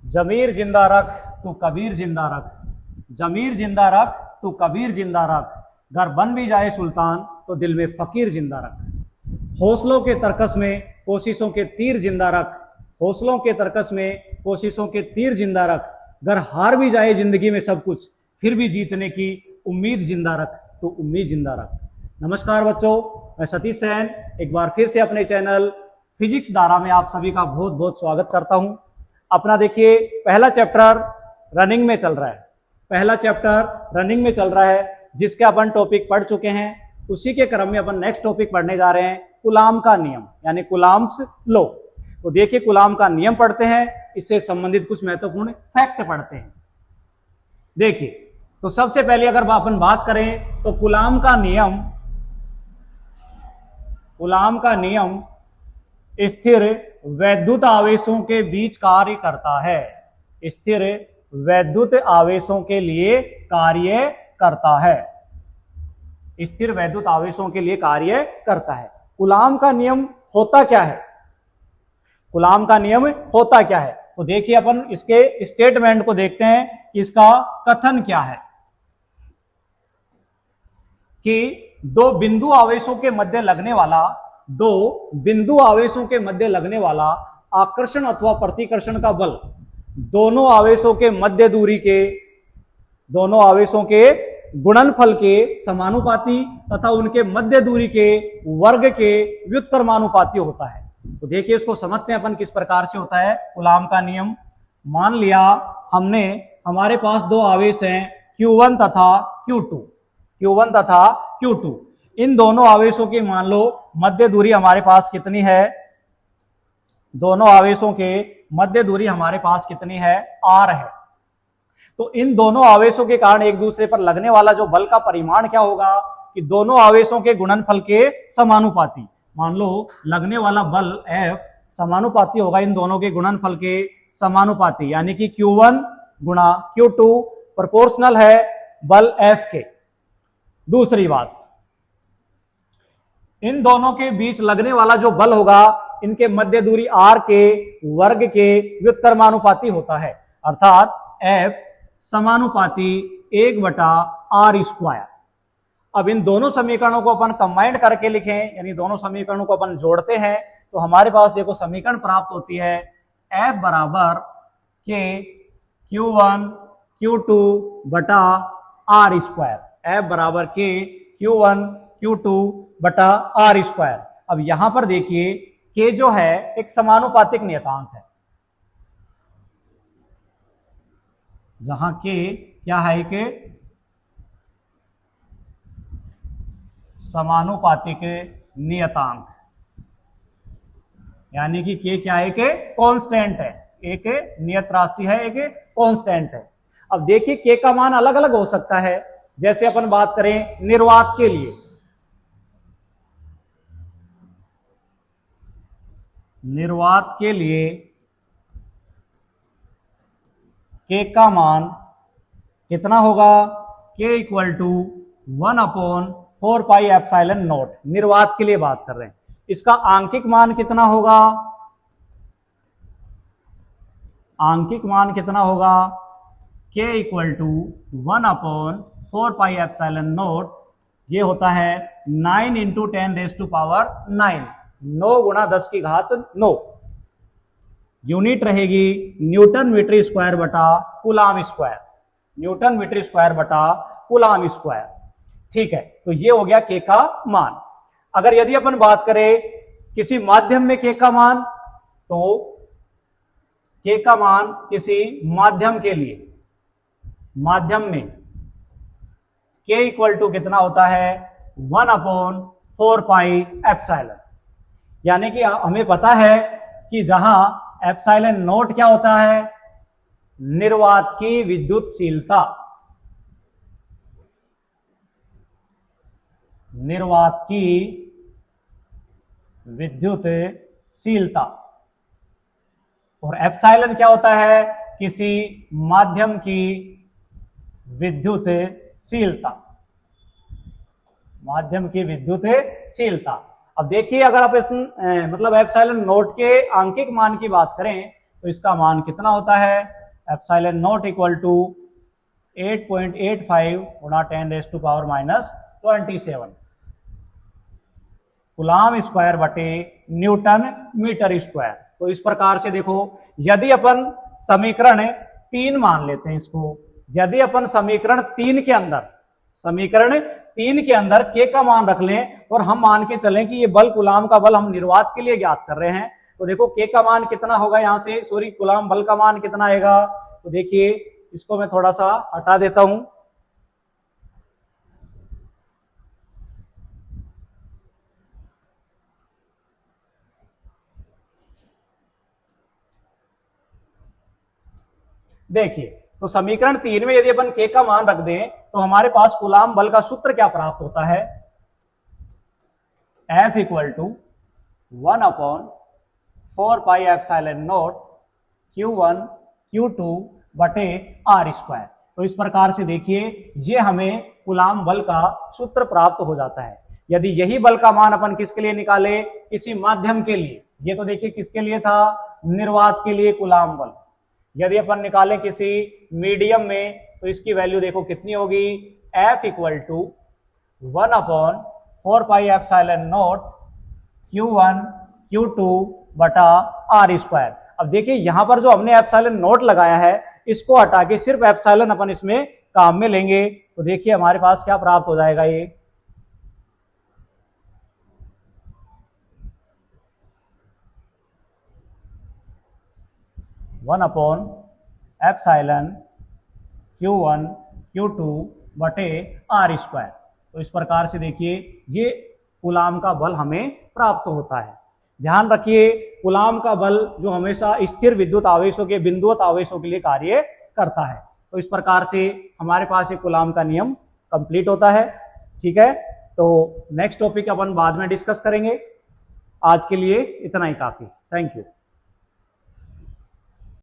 जमीर जिंदा रख तू कबीर जिंदा रख, जमीर जिंदा रख तू कबीर जिंदा रख, घर बन भी जाए सुल्तान तो दिल में फकीर जिंदा रख। हौसलों के तरकस में कोशिशों के तीर जिंदा रख, हौसलों के तरकस में कोशिशों के तीर जिंदा रख, घर हार भी जाए जिंदगी में सब कुछ फिर भी जीतने की उम्मीद जिंदा रख, तो उम्मीद जिंदा रख। नमस्कार बच्चों, मैं सतीश सेन एक बार फिर से अपने चैनल फिजिक्स धारा में आप सभी का बहुत बहुत स्वागत करता हूं। अपना देखिए पहला चैप्टर रनिंग में चल रहा है, पहला चैप्टर रनिंग में चल रहा है जिसके अपन टॉपिक पढ़ चुके हैं। उसी के क्रम में अपन नेक्स्ट टॉपिक पढ़ने जा रहे हैं कूलाम का नियम यानी कूलाम्स लॉ। तो देखिए कूलाम का नियम पढ़ते हैं, इससे संबंधित कुछ महत्वपूर्ण फैक्ट पढ़ते हैं। देखिए तो सबसे पहले अगर अपन बात करें तो कूलाम का नियम स्थिर वैद्युत आवेशों के बीच कार्य करता है, स्थिर वैद्युत आवेशों के लिए कार्य करता है, स्थिर वैद्युत आवेशों के लिए कार्य करता है। कूलाम का नियम होता क्या है, कूलाम का नियम होता क्या है? तो देखिए अपन इसके स्टेटमेंट को देखते हैं कि इसका कथन क्या है कि दो बिंदु आवेशों के मध्य लगने वाला आकर्षण अथवा प्रतिकर्षण का बल दोनों आवेशों के गुणनफल के समानुपाती तथा उनके मध्य दूरी के वर्ग के व्युत्क्रमानुपाती होता है। तो देखिए इसको समझते हैं अपन किस प्रकार से होता है कूलाम का नियम। मान लिया हमारे पास दो आवेश हैं Q1 तथा Q2, इन दोनों आवेशों की मान लो मध्य दूरी हमारे पास कितनी है, दोनों आवेशों के मध्य दूरी हमारे पास कितनी है, R है। तो इन दोनों आवेशों के कारण एक दूसरे पर लगने वाला जो बल का परिमाण क्या होगा कि दोनों आवेशों के गुणनफल के समानुपाती। मान लो लगने वाला बल F समानुपाती होगा इन दोनों के गुणनफल के समानुपाती, यानी कि Q1 गुणा Q2 प्रोपोर्शनल है बल F के। दूसरी बात, इन दोनों के बीच लगने वाला जो बल होगा इनके मध्य दूरी R के वर्ग के व्युत्क्रमानुपाती होता है, अर्थात F समानुपाती 1/r²। अब इन दोनों समीकरणों को अपन कंबाइंड करके लिखें, यानी दोनों समीकरणों को अपन जोड़ते हैं तो हमारे पास देखो समीकरण प्राप्त होती है F बराबर K Q1 Q2 बटा R², F बराबर K Q1 Q2 बटा R²। अब यहां पर देखिए K जो है एक समानुपातिक नियतांक है, जहां K क्या है कि समानुपातिक नियतांक, यानी कि K क्या है कि कांस्टेंट है, एक नियत राशि है, एक कांस्टेंट है। अब देखिए K का मान अलग अलग हो सकता है, जैसे अपन बात करें निर्वात के लिए, K का मान कितना होगा, K इक्वल टू 1/4πε0। निर्वात के लिए बात कर रहे हैं, इसका आंकिक मान कितना होगा, K इक्वल टू 1/4πε0। ये होता है 9 × 10⁹, 9 गुणा 10 की घात 9। यूनिट रहेगी न्यूटन मीटर स्क्वायर बटा coulomb square, newton metre square बटा कूलाम स्क्वायर। ठीक है, तो ये हो गया K का मान। अगर यदि अपन बात करें किसी माध्यम में K का मान, तो K का मान किसी माध्यम के लिए, माध्यम में K इक्वल टू कितना होता है 1/4πε, यानी कि हमें पता है कि जहां एप्सिलॉन नोट क्या होता है, निर्वात की विद्युतशीलता, निर्वात की विद्युतशीलता, और एप्सिलॉन क्या होता है, किसी माध्यम की विद्युतशीलता, माध्यम की विद्युतशीलता। अब देखिए अगर आप इस मतलब एप्सिलॉन नोट के आंकिक मान की बात करें तो इसका मान कितना होता है, एप्सिलॉन नॉट इक्वल टू 8.85 गुणा 10⁻⁻27 कूलाम स्क्वायर बटे न्यूटन मीटर स्क्वायर। तो इस प्रकार से देखो, यदि अपन समीकरण 3 मान लेते हैं इसको, यदि अपन समीकरण 3 के अंदर के का मान रख लें और हम मान के चलें कि ये बल कूलाम का बल हम निर्वात के लिए ज्ञात कर रहे हैं, तो देखो के का मान कितना होगा यहाँ से, सॉरी कूलाम बल का मान कितना आएगा। तो देखिए इसको मैं थोड़ा सा हटा देता हूं, देखिए तो समीकरण 3 में यदि अपन के का मान रख दें तो हमारे पास कूलाम बल का सूत्र क्या प्राप्त होता है, F equal to 1/4 pi epsilon naught Q1 Q2 बटे R स्क्वायर। तो इस प्रकार से देखिए ये हमें कूलाम बल का सूत्र प्राप्त हो जाता है। यदि यही बल का मान अपन किसके लिए निकाले, किसी माध्यम के लिए, ये तो देखिए किसके लिए था, निर्वात के लिए कूलाम बल। यदि अपन निकालें किसी मीडियम में तो इसकी वैल्यू देखो कितनी होगी, F equal to 1/4 pi epsilon naught Q1 Q2 बटा R स्क्वायर। अब देखिए यहां पर जो हमने एप्सिलॉन नॉट लगाया है इसको हटा के सिर्फ एप्सिलॉन अपन इसमें काम में लेंगे, तो देखिए हमारे पास क्या प्राप्त हो जाएगा, ये 1/एप्सिलॉन Q1 Q2 बटे R स्क्वायर। तो इस प्रकार से देखिए ये कूलाम का बल हमें प्राप्त होता है। ध्यान रखिए कूलाम का बल जो हमेशा स्थिर विद्युत आवेशों के बिंदुवत आवेशों के लिए कार्य करता है। तो इस प्रकार से हमारे पास ये कूलाम का नियम कंप्लीट होता है। ठीक है, तो नेक्स्ट टॉपिक अपन बाद में डिस्कस करेंगे। आज के लिए इतना ही काफी। Thank you.